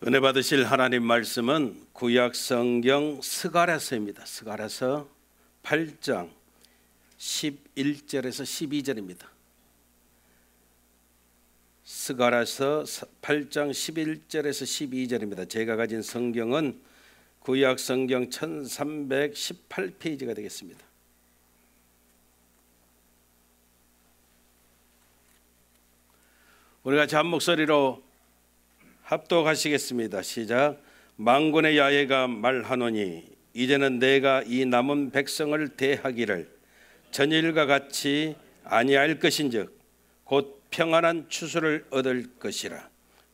은혜 받으실 하나님 말씀은 구약 성경 스가랴서입니다. 스가랴서 8장 11절에서 12절입니다. 스가랴서 8장 11절에서 12절입니다. 제가 가진 성경은 구약 성경 1318페이지가 되겠습니다. 우리가 같이 한 목소리로 합독하시겠습니다. 시작. 만군의 야훼가 말하노니 이제는 내가 이 남은 백성을 대하기를 전일과 같이 아니할 것인즉 곧 평안한 추수를 얻을 것이라.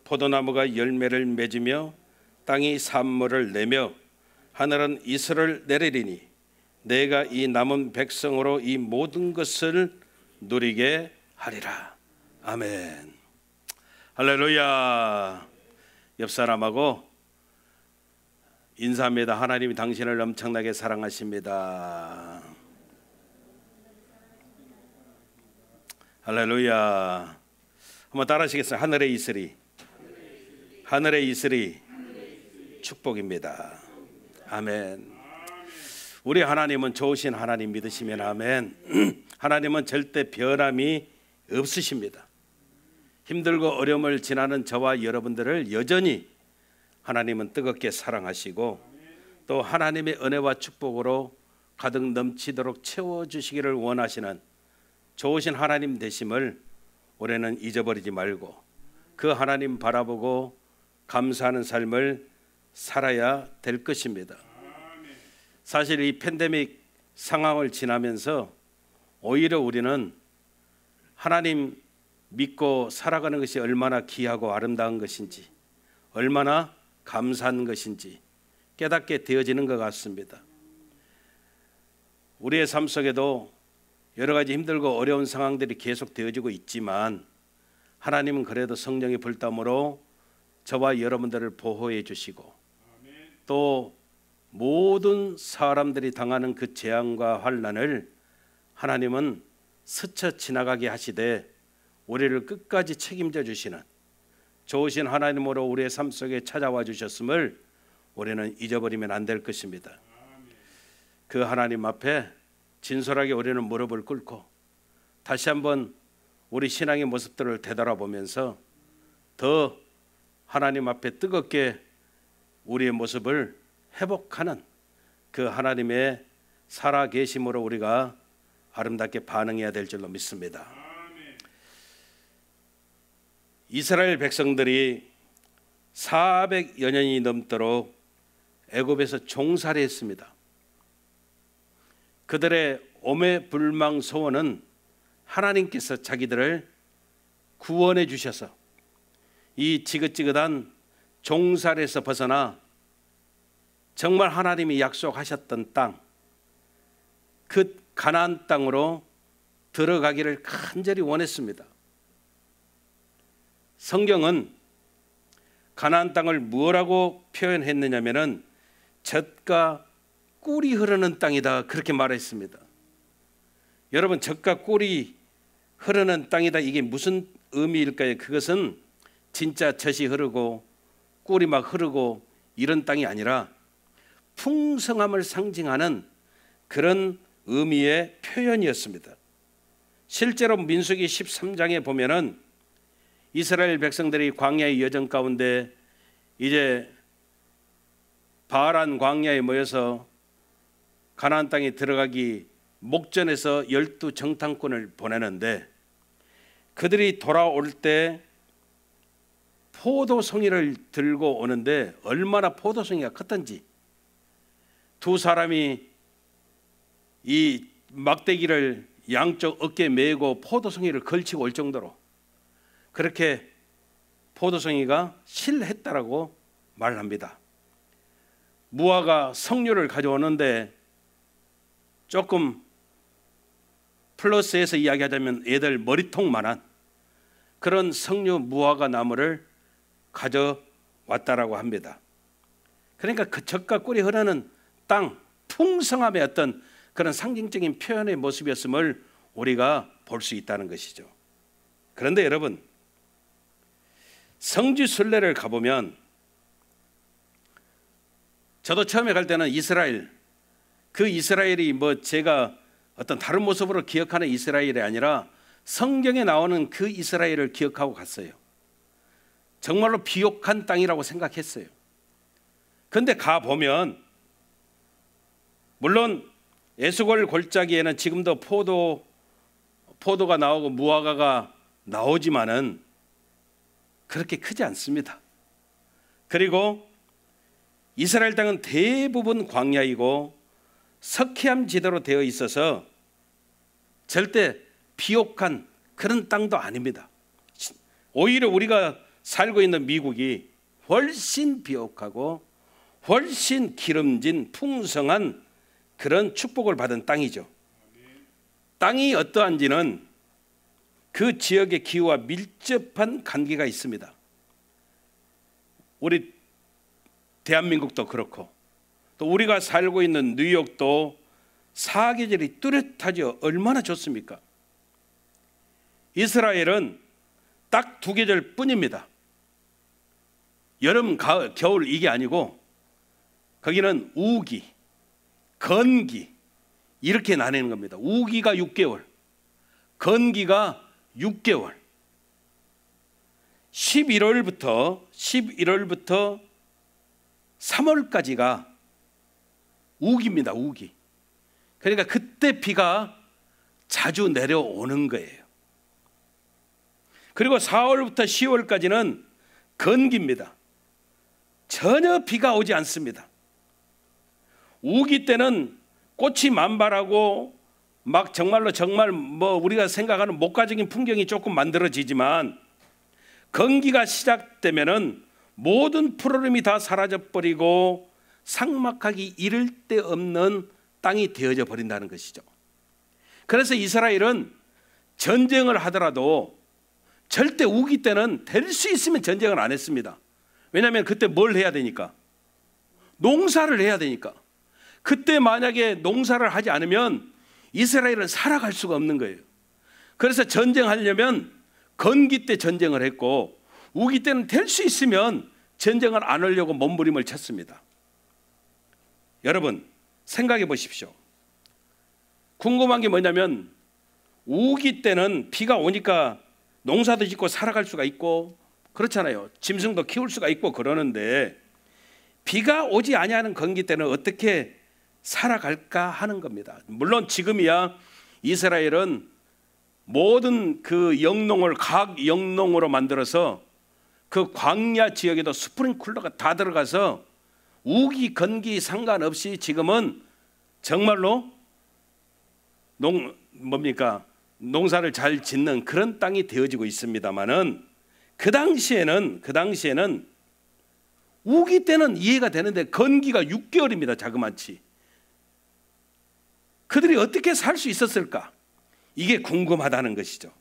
포도나무가 열매를 맺으며 땅이 산물을 내며 하늘은 이슬을 내리리니 내가 이 남은 백성으로 이 모든 것을 누리게 하리라. 아멘. 할렐루야. 옆 사람하고 인사합니다. 하나님이 당신을 엄청나게 사랑하십니다. 할렐루야. 한번 따라 하시겠어요? 하늘의 이슬이, 하늘의 이슬이 축복입니다. 아멘. 우리 하나님은 좋으신 하나님 믿으시면 아멘. 하나님은 절대 변함이 없으십니다. 힘들고 어려움을 지나는 저와 여러분들을 여전히 하나님은 뜨겁게 사랑하시고 또 하나님의 은혜와 축복으로 가득 넘치도록 채워주시기를 원하시는 좋으신 하나님 되심을 올해는 잊어버리지 말고 그 하나님 바라보고 감사하는 삶을 살아야 될 것입니다. 사실 이 팬데믹 상황을 지나면서 오히려 우리는 하나님 믿고 살아가는 것이 얼마나 귀하고 아름다운 것인지, 얼마나 감사한 것인지 깨닫게 되어지는 것 같습니다. 우리의 삶 속에도 여러 가지 힘들고 어려운 상황들이 계속 되어지고 있지만 하나님은 그래도 성령의 불담으로 저와 여러분들을 보호해 주시고 또 모든 사람들이 당하는 그 재앙과 환난을 하나님은 스쳐 지나가게 하시되 우리를 끝까지 책임져 주시는 좋으신 하나님으로 우리의 삶 속에 찾아와 주셨음을 우리는 잊어버리면 안 될 것입니다. 그 하나님 앞에 진솔하게 우리는 무릎을 꿇고 다시 한번 우리 신앙의 모습들을 되돌아보면서 더 하나님 앞에 뜨겁게 우리의 모습을 회복하는 그 하나님의 살아계심으로 우리가 아름답게 반응해야 될 줄로 믿습니다. 이스라엘 백성들이 400여 년이 넘도록 애굽에서 종살이 했습니다. 그들의 오매불망 소원은 하나님께서 자기들을 구원해 주셔서 이 지긋지긋한 종살이에서 벗어나 정말 하나님이 약속하셨던 땅, 그 가나안 땅으로 들어가기를 간절히 원했습니다. 성경은 가나안 땅을 뭐라고 표현했느냐면은 젖과 꿀이 흐르는 땅이다 그렇게 말했습니다. 여러분, 젖과 꿀이 흐르는 땅이다 이게 무슨 의미일까요? 그것은 진짜 젖이 흐르고 꿀이 막 흐르고 이런 땅이 아니라 풍성함을 상징하는 그런 의미의 표현이었습니다. 실제로 민수기 13장에 보면은 이스라엘 백성들이 광야의 여정 가운데 이제 바란 광야에 모여서 가나안 땅에 들어가기 목전에서 12 정탐꾼을 보내는데 그들이 돌아올 때 포도송이를 들고 오는데 얼마나 포도송이가 컸던지 두 사람이 이 막대기를 양쪽 어깨에 메고 포도송이를 걸치고 올 정도로 그렇게 포도송이가 실했다라고 말합니다. 무화과 석류를 가져오는데 조금 플러스해서 이야기하자면 애들 머리통만한 그런 석류 무화과 나무를 가져왔다라고 합니다. 그러니까 그 젖과 꿀이 흐르는 땅, 풍성함의 어떤 그런 상징적인 표현의 모습이었음을 우리가 볼 수 있다는 것이죠. 그런데 여러분, 성지 순례를 가보면 저도 처음에 갈 때는 이스라엘, 그 이스라엘이 뭐 제가 어떤 다른 모습으로 기억하는 이스라엘이 아니라 성경에 나오는 그 이스라엘을 기억하고 갔어요. 정말로 비옥한 땅이라고 생각했어요. 그런데 가보면 물론 에스골 골짜기에는 지금도 포도가 나오고 무화과가 나오지만은 그렇게 크지 않습니다. 그리고 이스라엘 땅은 대부분 광야이고 석회암 지대로 되어 있어서 절대 비옥한 그런 땅도 아닙니다. 오히려 우리가 살고 있는 미국이 훨씬 비옥하고 훨씬 기름진 풍성한 그런 축복을 받은 땅이죠. 땅이 어떠한지는 그 지역의 기후와 밀접한 관계가 있습니다. 우리 대한민국도 그렇고 또 우리가 살고 있는 뉴욕도 사계절이 뚜렷하죠. 얼마나 좋습니까? 이스라엘은 딱 2계절 뿐입니다. 여름, 가을, 겨울 이게 아니고 거기는 우기, 건기 이렇게 나뉘는 겁니다. 우기가 6개월, 건기가 6개월. 11월부터 3월까지가 우기입니다. 우기. 그러니까 그때 비가 자주 내려오는 거예요. 그리고 4월부터 10월까지는 건기입니다. 전혀 비가 오지 않습니다. 우기 때는 꽃이 만발하고 막 정말 뭐 우리가 생각하는 목가적인 풍경이 조금 만들어지지만 건기가 시작되면은 모든 푸르름이 다 사라져버리고 삭막하기 이를 데 없는 땅이 되어져 버린다는 것이죠. 그래서 이스라엘은 전쟁을 하더라도 절대 우기 때는 될 수 있으면 전쟁을 안 했습니다. 왜냐하면 그때 뭘 해야 되니까? 농사를 해야 되니까. 그때 만약에 농사를 하지 않으면 이스라엘은 살아갈 수가 없는 거예요. 그래서 전쟁하려면 건기 때 전쟁을 했고 우기 때는 될 수 있으면 전쟁을 안 하려고 몸부림을 쳤습니다. 여러분 생각해 보십시오. 궁금한 게 뭐냐면 우기 때는 비가 오니까 농사도 짓고 살아갈 수가 있고 그렇잖아요. 짐승도 키울 수가 있고 그러는데 비가 오지 아니하는 건기 때는 어떻게 살아갈까 하는 겁니다. 물론 지금이야 이스라엘은 모든 그 영농을 각 영농으로 만들어서 그 광야 지역에도 스프링클러가 다 들어가서 우기 건기 상관없이 지금은 정말로 농사를 잘 짓는 그런 땅이 되어지고 있습니다만은 그 당시에는 우기 때는 이해가 되는데 건기가 6개월입니다. 자그마치. 그들이 어떻게 살 수 있었을까? 이게 궁금하다는 것이죠.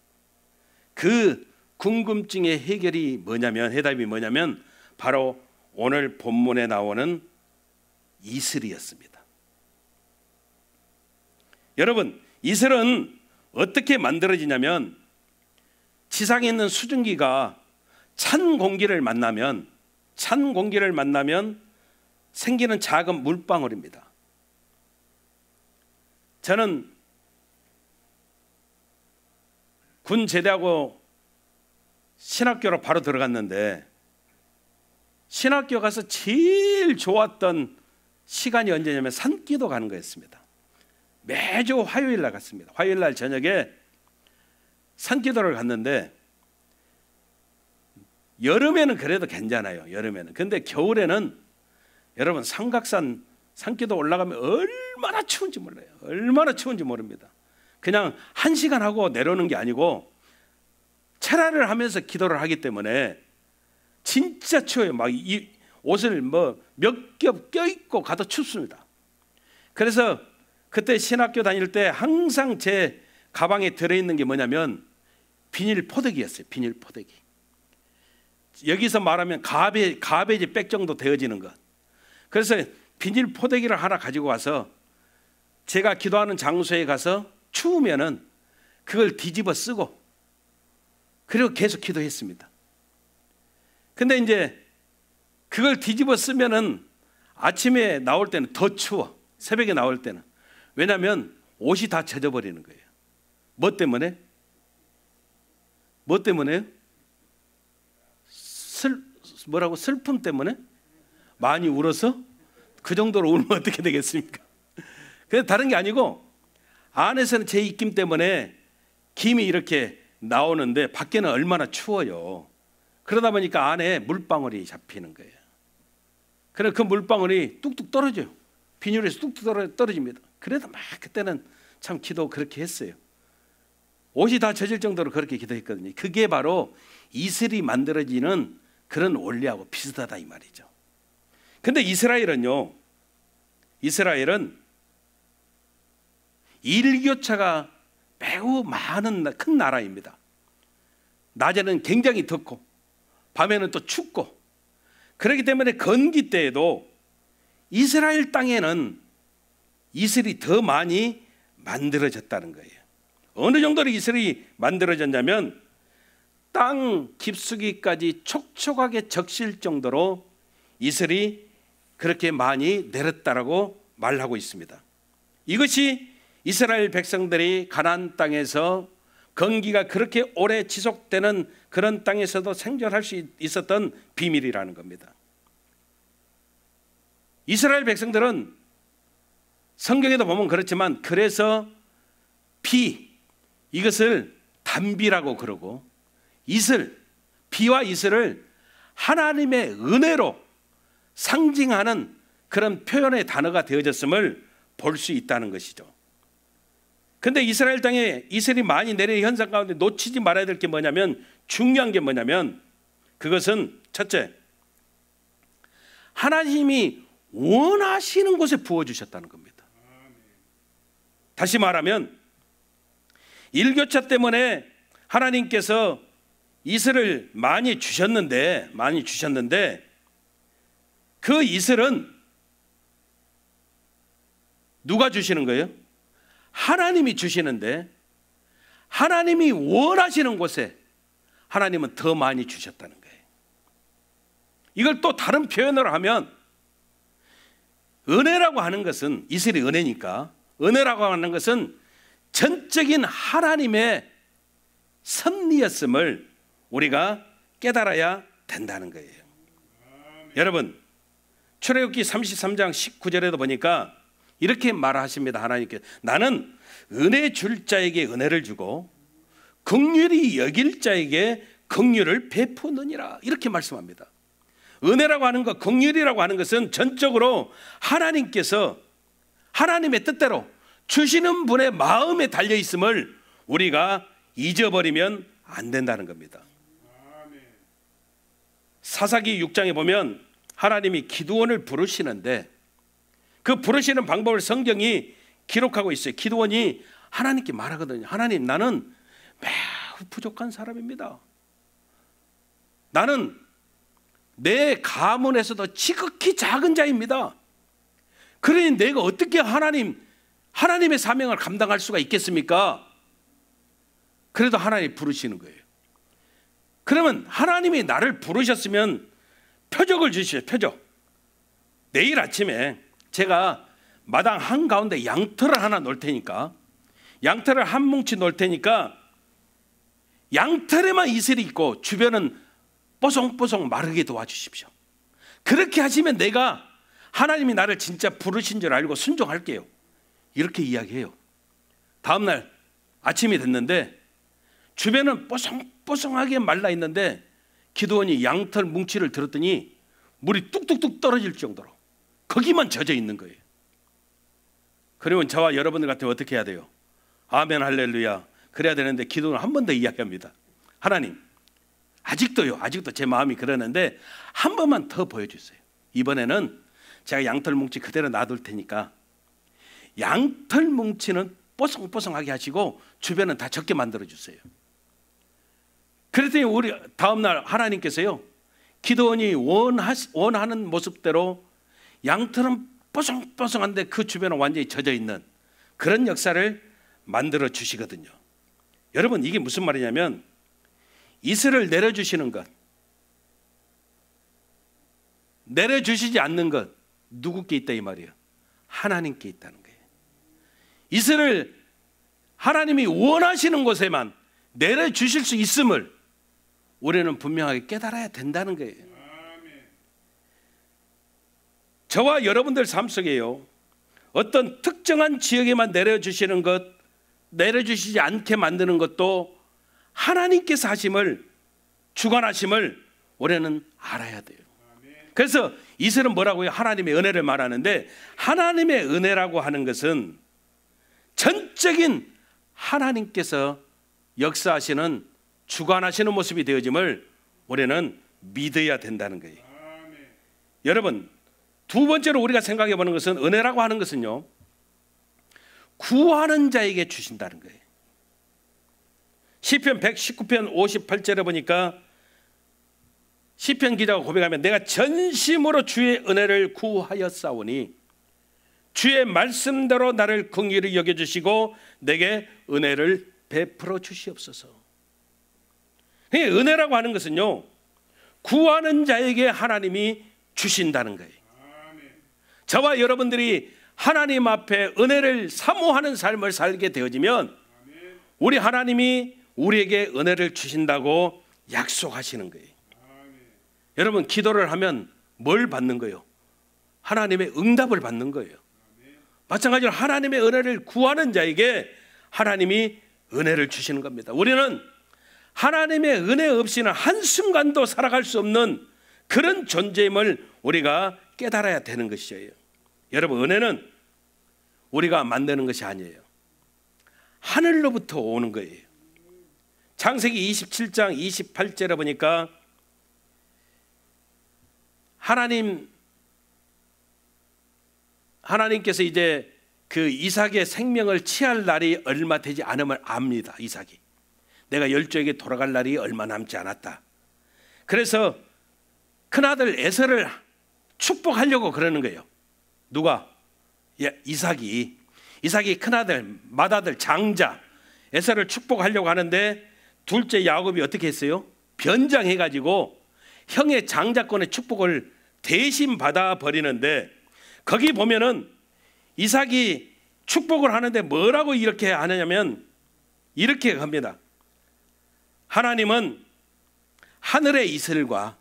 그 궁금증의 해답이 뭐냐면 바로 오늘 본문에 나오는 이슬이었습니다. 여러분, 이슬은 어떻게 만들어지냐면 지상에 있는 수증기가 찬 공기를 만나면 생기는 작은 물방울입니다. 저는 군 제대하고 신학교로 바로 들어갔는데 신학교 가서 제일 좋았던 시간이 언제냐면 산기도 가는 거였습니다. 매주 화요일 날 갔습니다. 화요일 날 저녁에 산기도를 갔는데 여름에는 그래도 괜찮아요. 여름에는. 근데 겨울에는 여러분 삼각산 산기도 올라가면 얼마나 추운지 몰라요. 얼마나 추운지 모릅니다. 그냥 1시간 하고 내려오는 게 아니고 철야를 하면서 기도를 하기 때문에 진짜 추워요. 막 이 옷을 뭐 몇 겹 껴입고 가도 춥습니다. 그래서 그때 신학교 다닐 때 항상 제 가방에 들어있는 게 뭐냐면 비닐 포대기였어요. 비닐 포대기. 여기서 말하면 가베지 백 정도 되어지는 것. 그래서 비닐 포대기를 하나 가지고 와서 제가 기도하는 장소에 가서 추우면은 그걸 뒤집어 쓰고 그리고 계속 기도했습니다. 근데 이제 그걸 뒤집어 쓰면은 아침에 나올 때는 더 추워. 새벽에 나올 때는. 왜냐하면 옷이 다 젖어버리는 거예요. 뭐 때문에? 뭐 때문에요? 슬픔 때문에? 많이 울어서? 그 정도로 울면 어떻게 되겠습니까? 그래서 다른 게 아니고 안에서는 제 입김 때문에 김이 이렇게 나오는데 밖에는 얼마나 추워요. 그러다 보니까 안에 물방울이 잡히는 거예요. 그래서 그 물방울이 뚝뚝 떨어져요. 비닐에서 뚝뚝 떨어집니다. 그래도 막 그때는 참 기도 그렇게 했어요. 옷이 다 젖을 정도로 그렇게 기도했거든요. 그게 바로 이슬이 만들어지는 그런 원리하고 비슷하다 이 말이죠. 근데 이스라엘은 일교차가 매우 많은 큰 나라입니다. 낮에는 굉장히 덥고 밤에는 또 춥고, 그렇기 때문에 건기 때에도 이스라엘 땅에는 이슬이 더 많이 만들어졌다는 거예요. 어느 정도로 이슬이 만들어졌냐면 땅 깊숙이까지 촉촉하게 적실 정도로 이슬이 그렇게 많이 내렸다라고 말하고 있습니다. 이것이 이스라엘 백성들이 가나안 땅에서 건기가 그렇게 오래 지속되는 그런 땅에서도 생존할 수 있었던 비밀이라는 겁니다. 이스라엘 백성들은 성경에도 보면 그렇지만 그래서 이것을 단비라고 그러고 비와 이슬을 하나님의 은혜로 상징하는 그런 표현의 단어가 되어졌음을 볼 수 있다는 것이죠. 그런데 이스라엘 땅에 이슬이 많이 내리는 현상 가운데 놓치지 말아야 될 게 뭐냐면, 중요한 게 뭐냐면 그것은 첫째, 하나님이 원하시는 곳에 부어주셨다는 겁니다. 다시 말하면 일교차 때문에 하나님께서 이슬을 많이 주셨는데 그 이슬은 누가 주시는 거예요? 하나님이 주시는데 하나님이 원하시는 곳에 하나님은 더 많이 주셨다는 거예요. 이걸 또 다른 표현으로 하면 은혜라고 하는 것은, 이슬이 은혜니까 은혜라고 하는 것은 전적인 하나님의 섭리였음을 우리가 깨달아야 된다는 거예요. 여러분, 출애굽기 33장 19절에도 보니까 이렇게 말하십니다. 하나님께 나는 은혜 줄 자에게 은혜를 주고 긍휼히 여길 자에게 긍휼을 베푸느니라, 이렇게 말씀합니다. 은혜라고 하는 것, 긍휼이라고 하는 것은 전적으로 하나님께서 하나님의 뜻대로 주시는 분의 마음에 달려 있음을 우리가 잊어버리면 안 된다는 겁니다. 사사기 6장에 보면 하나님이 기드온을 부르시는데 그 부르시는 방법을 성경이 기록하고 있어요. 기드온이 하나님께 말하거든요. 하나님, 나는 매우 부족한 사람입니다. 나는 내 가문에서도 지극히 작은 자입니다. 그러니 내가 어떻게 하나님의 사명을 감당할 수가 있겠습니까? 그래도 하나님이 부르시는 거예요. 그러면 하나님이 나를 부르셨으면 표적을 주시죠. 표적. 내일 아침에 제가 마당 한가운데 양털을 하나 놓을 테니까, 양털을 한 뭉치 놓을 테니까 양털에만 이슬이 있고 주변은 뽀송뽀송 마르게 도와주십시오. 그렇게 하시면 내가 하나님이 나를 진짜 부르신 줄 알고 순종할게요. 이렇게 이야기해요. 다음날 아침이 됐는데 주변은 뽀송뽀송하게 말라 있는데 기드온이 양털 뭉치를 들었더니 물이 뚝뚝뚝 떨어질 정도로 거기만 젖어 있는 거예요. 그러면 저와 여러분들 같으면 어떻게 해야 돼요? 아멘 할렐루야 그래야 되는데 기도는 한 번 더 이야기합니다. 하나님, 아직도 제 마음이 그러는데 한 번만 더 보여주세요. 이번에는 제가 양털 뭉치 그대로 놔둘 테니까 양털 뭉치는 뽀송뽀송하게 하시고 주변은 다 적게 만들어 주세요. 그랬더니 우리 다음날 하나님께서요, 기드온이 원하는 모습대로 양털은 뽀송뽀송한데 그 주변은 완전히 젖어 있는 그런 역사를 만들어 주시거든요. 여러분, 이게 무슨 말이냐면 이슬을 내려주시는 것, 내려주시지 않는 것, 누구께 있다 이 말이에요? 하나님께 있다는 거예요. 이슬을 하나님이 원하시는 곳에만 내려주실 수 있음을 우리는 분명하게 깨달아야 된다는 거예요. 저와 여러분들 삶 속에요, 어떤 특정한 지역에만 내려주시는 것, 내려주시지 않게 만드는 것도 하나님께서 하심을, 주관하심을 우리는 알아야 돼요. 그래서 이슬은 뭐라고요? 하나님의 은혜를 말하는데, 하나님의 은혜라고 하는 것은 전적인 하나님께서 역사하시는, 주관하시는 모습이 되어짐을 우리는 믿어야 된다는 거예요. 여러분, 두 번째로 우리가 생각해 보는 것은, 은혜라고 하는 것은요, 구하는 자에게 주신다는 거예요. 시편 119편 58절에 보니까 시편 기자가 고백하면, 내가 전심으로 주의 은혜를 구하였사오니 주의 말씀대로 나를 긍휼히 여겨주시고 내게 은혜를 베풀어 주시옵소서. 은혜라고 하는 것은요, 구하는 자에게 하나님이 주신다는 거예요. 저와 여러분들이 하나님 앞에 은혜를 사모하는 삶을 살게 되어지면 우리 하나님이 우리에게 은혜를 주신다고 약속하시는 거예요. 여러분, 기도를 하면 뭘 받는 거예요? 하나님의 응답을 받는 거예요. 마찬가지로 하나님의 은혜를 구하는 자에게 하나님이 은혜를 주시는 겁니다. 우리는 하나님의 은혜 없이는 한순간도 살아갈 수 없는 그런 존재임을 우리가 깨달아야 되는 것이에요. 여러분, 은혜는 우리가 만드는 것이 아니에요. 하늘로부터 오는 거예요. 창세기 27장 28절에 보니까 하나님께서 이제 그 이삭의 생명을 취할 날이 얼마 되지 않음을 압니다. 이삭이, 내가 열조에게 돌아갈 날이 얼마 남지 않았다. 그래서 큰아들 에서를 축복하려고 그러는 거예요. 누가? 이삭이 큰아들, 맏아들, 장자 에서를 축복하려고 하는데, 둘째 야곱이 어떻게 했어요? 변장해가지고 형의 장자권의 축복을 대신 받아버리는데, 거기 보면은 이삭이 축복을 하는데 뭐라고 이렇게 하느냐면 이렇게 합니다. 하나님은 하늘의 이슬과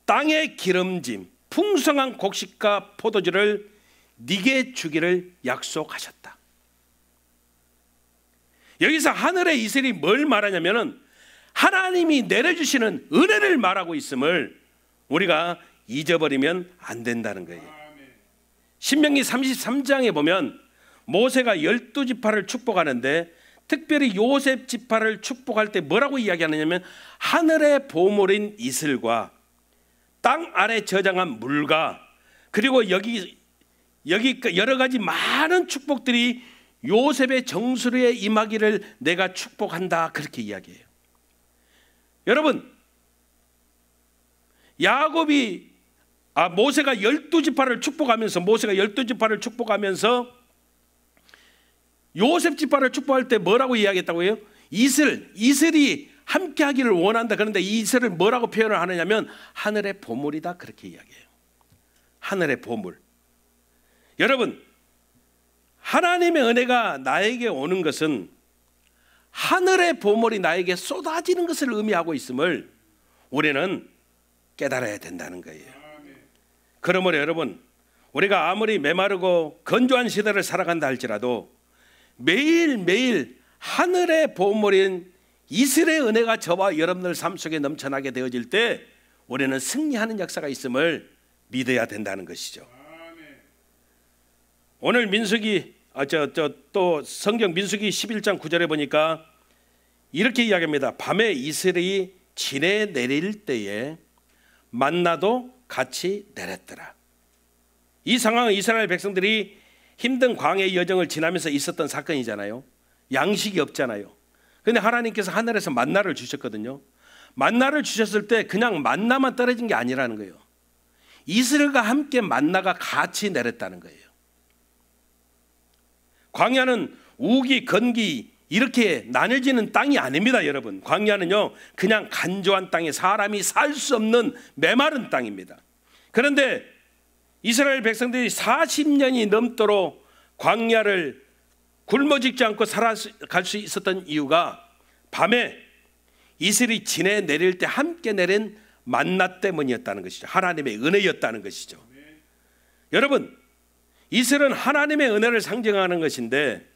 땅의 기름짐, 풍성한 곡식과 포도주를 네게 주기를 약속하셨다. 여기서 하늘의 이슬이 뭘 말하냐면은 하나님이 내려주시는 은혜를 말하고 있음을 우리가 잊어버리면 안 된다는 거예요. 신명기 33장에 보면 모세가 12지파를 축복하는데, 특별히 요셉 지파를 축복할 때 뭐라고 이야기하느냐면, 하늘의 보물인 이슬과 땅 아래 저장한 물과, 그리고 여기 여러 가지 많은 축복들이 요셉의 정수리에 임하기를 내가 축복한다, 그렇게 이야기해요. 여러분, 모세가 12지파를 축복하면서 요셉 지파를 축복할 때 뭐라고 이야기했다고요? 이슬이 함께 하기를 원한다. 그런데 이 이슬을 뭐라고 표현을 하느냐면 하늘의 보물이다, 그렇게 이야기해요. 하늘의 보물. 여러분, 하나님의 은혜가 나에게 오는 것은 하늘의 보물이 나에게 쏟아지는 것을 의미하고 있음을 우리는 깨달아야 된다는 거예요. 그러므로 여러분, 우리가 아무리 메마르고 건조한 시대를 살아간다 할지라도 매일매일 하늘의 보물인 이슬의 은혜가 저와 여러분들 삶 속에 넘쳐나게 되어질 때 우리는 승리하는 역사가 있음을 믿어야 된다는 것이죠. 오늘 또 성경 민수기 11장 9절에 보니까 이렇게 이야기합니다. 밤에 이슬이 진에 내릴 때에 만나도 같이 내렸더라. 이 상황은 이스라엘 백성들이 힘든 광야의 여정을 지나면서 있었던 사건이잖아요. 양식이 없잖아요. 그런데 하나님께서 하늘에서 만나를 주셨거든요. 만나를 주셨을 때 그냥 만나만 떨어진 게 아니라는 거예요. 이슬과 함께 만나가 같이 내렸다는 거예요. 광야는 우기, 건기 이렇게 나눠지는 땅이 아닙니다, 여러분. 광야는요, 그냥 간조한 땅에 사람이 살 수 없는 메마른 땅입니다. 그런데 이스라엘 백성들이 40년이 넘도록 광야를 굶어 죽지 않고 살아갈 수 있었던 이유가 밤에 이슬이 지내 내릴 때 함께 내린 만나 때문이었다는 것이죠. 하나님의 은혜였다는 것이죠. 여러분, 이슬은 하나님의 은혜를 상징하는 것인데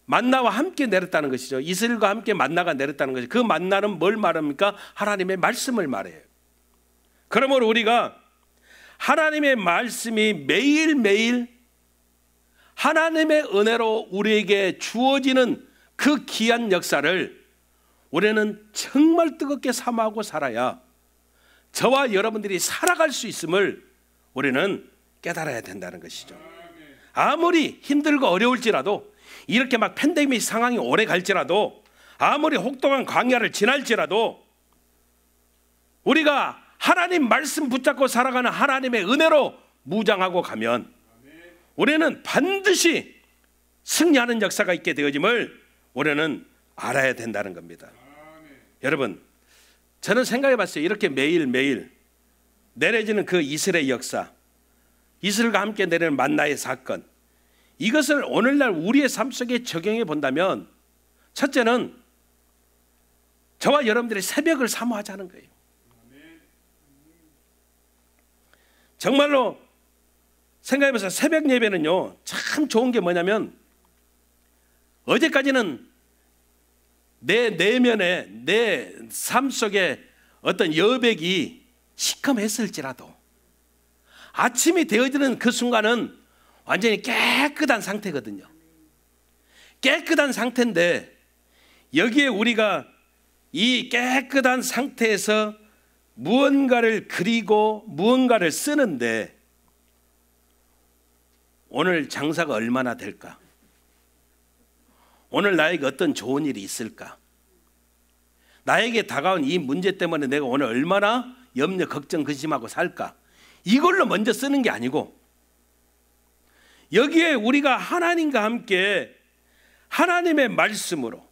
만나와 함께 내렸다는 것이죠. 이슬과 함께 만나가 내렸다는 것이죠. 그 만나는 뭘 말합니까? 하나님의 말씀을 말해요. 그러므로 우리가 하나님의 말씀이 매일매일 하나님의 은혜로 우리에게 주어지는 그 귀한 역사를 우리는 정말 뜨겁게 삼하고 살아야 저와 여러분들이 살아갈 수 있음을 우리는 깨달아야 된다는 것이죠. 아무리 힘들고 어려울지라도, 이렇게 막 팬데믹 상황이 오래 갈지라도, 아무리 혹독한 광야를 지날지라도 우리가 하나님 말씀 붙잡고 살아가는 하나님의 은혜로 무장하고 가면 우리는 반드시 승리하는 역사가 있게 되어짐을 우리는 알아야 된다는 겁니다. 여러분, 저는 생각해 봤어요. 이렇게 매일매일 내려지는 그 이슬의 역사, 이슬과 함께 내리는 만나의 사건, 이것을 오늘날 우리의 삶 속에 적용해 본다면 첫째는 저와 여러분들이 새벽을 사모하자는 거예요. 정말로 생각해보세요. 새벽 예배는요, 참 좋은 게 뭐냐면 어제까지는 내 내면에, 내 삶 속에 어떤 여백이 시커했을지라도 아침이 되어지는 그 순간은 완전히 깨끗한 상태거든요. 깨끗한 상태인데 여기에 우리가 이 깨끗한 상태에서 무언가를 그리고 무언가를 쓰는데 오늘 장사가 얼마나 될까? 오늘 나에게 어떤 좋은 일이 있을까? 나에게 다가온 이 문제 때문에 내가 오늘 얼마나 염려, 걱정, 근심하고 살까? 이걸로 먼저 쓰는 게 아니고 여기에 우리가 하나님과 함께 하나님의 말씀으로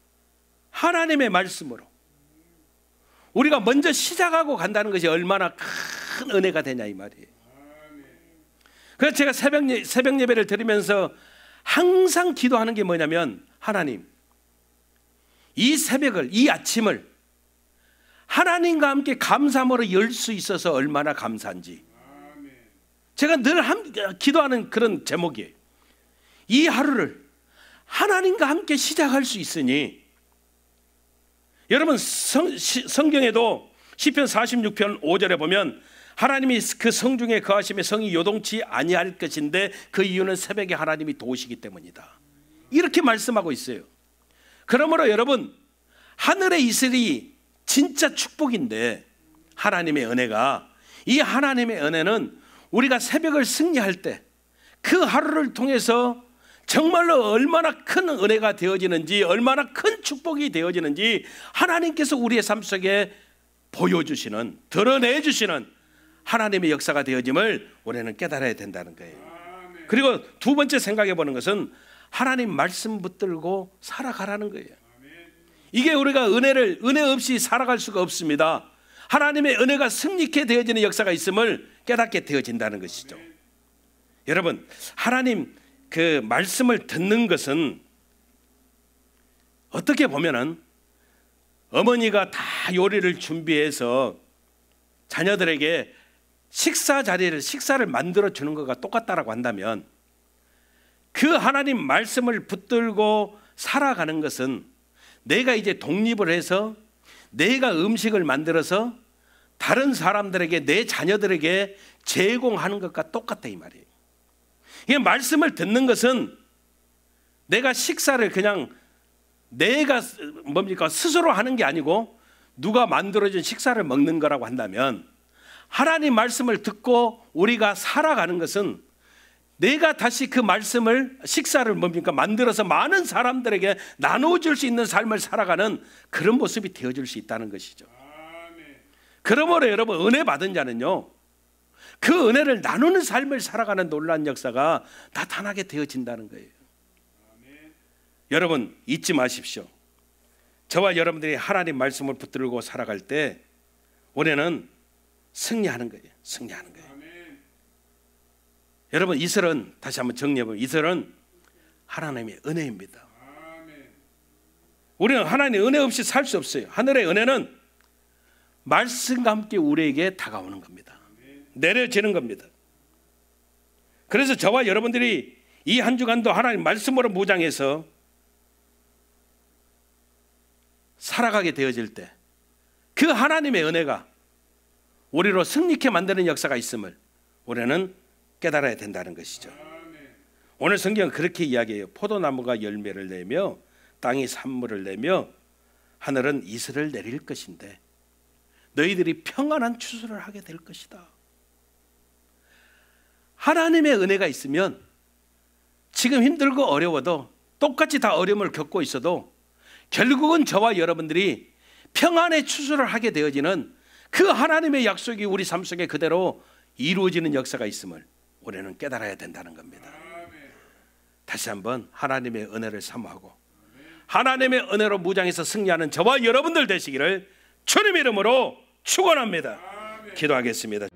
우리가 먼저 시작하고 간다는 것이 얼마나 큰 은혜가 되냐 이 말이에요. 그래서 제가 새벽 예배를 드리면서 항상 기도하는 게 뭐냐면, 하나님, 이 새벽을, 이 아침을 하나님과 함께 감사함으로 열 수 있어서 얼마나 감사한지 제가 늘 기도하는 그런 제목이에요. 이 하루를 하나님과 함께 시작할 수 있으니, 여러분 성경에도 시편 46편 5절에 보면 하나님이 그 성중에 거하심에 성이 요동치 아니할 것인데 그 이유는 새벽에 하나님이 도우시기 때문이다, 이렇게 말씀하고 있어요. 그러므로 여러분, 하늘의 이슬이 진짜 축복인데 하나님의 은혜가, 이 하나님의 은혜는 우리가 새벽을 승리할 때 그 하루를 통해서 정말로 얼마나 큰 은혜가 되어지는지, 얼마나 큰 축복이 되어지는지 하나님께서 우리의 삶 속에 보여주시는, 드러내주시는 하나님의 역사가 되어짐을 우리는 깨달아야 된다는 거예요. 그리고 두 번째 생각해 보는 것은 하나님 말씀 붙들고 살아가라는 거예요. 이게 우리가 은혜 없이 살아갈 수가 없습니다. 하나님의 은혜가 승리케 되어지는 역사가 있음을 깨닫게 되어진다는 것이죠. 여러분, 하나님 그 말씀을 듣는 것은 어떻게 보면은 어머니가 다 요리를 준비해서 자녀들에게 식사를 만들어 주는 것과 똑같다라고 한다면, 그 하나님 말씀을 붙들고 살아가는 것은 내가 이제 독립을 해서 내가 음식을 만들어서 다른 사람들에게, 내 자녀들에게 제공하는 것과 똑같다 이 말이에요. 이 말씀을 듣는 것은 내가 식사를 그냥 내가 스스로 하는 게 아니고 누가 만들어준 식사를 먹는 거라고 한다면, 하나님 말씀을 듣고 우리가 살아가는 것은 내가 다시 그 말씀을, 식사를 만들어서 많은 사람들에게 나눠줄 수 있는 삶을 살아가는 그런 모습이 되어줄 수 있다는 것이죠. 그러므로 여러분, 은혜 받은 자는요, 그 은혜를 나누는 삶을 살아가는 놀라운 역사가 나타나게 되어진다는 거예요. 여러분, 잊지 마십시오. 저와 여러분들이 하나님 말씀을 붙들고 살아갈 때 우리는 승리하는 거예요. 승리하는 거예요. 여러분, 이슬은 다시 한번 정리해보면 이슬은 하나님의 은혜입니다. 우리는 하나님의 은혜 없이 살 수 없어요. 하늘의 은혜는 말씀과 함께 우리에게 다가오는 겁니다. 내려지는 겁니다. 그래서 저와 여러분들이 이 한 주간도 하나님 말씀으로 무장해서 살아가게 되어질 때 그 하나님의 은혜가 우리로 승리케 만드는 역사가 있음을 우리는 깨달아야 된다는 것이죠. 오늘 성경은 그렇게 이야기해요. 포도나무가 열매를 내며 땅이 산물을 내며 하늘은 이슬을 내릴 것인데 너희들이 평안한 추수를 하게 될 것이다. 하나님의 은혜가 있으면 지금 힘들고 어려워도 똑같이 다 어려움을 겪고 있어도 결국은 저와 여러분들이 평안의 추수를 하게 되어지는 그 하나님의 약속이 우리 삶 속에 그대로 이루어지는 역사가 있음을 우리는 깨달아야 된다는 겁니다. 다시 한번 하나님의 은혜를 사모하고 하나님의 은혜로 무장해서 승리하는 저와 여러분들 되시기를 주님의 이름으로 축원합니다. 기도하겠습니다.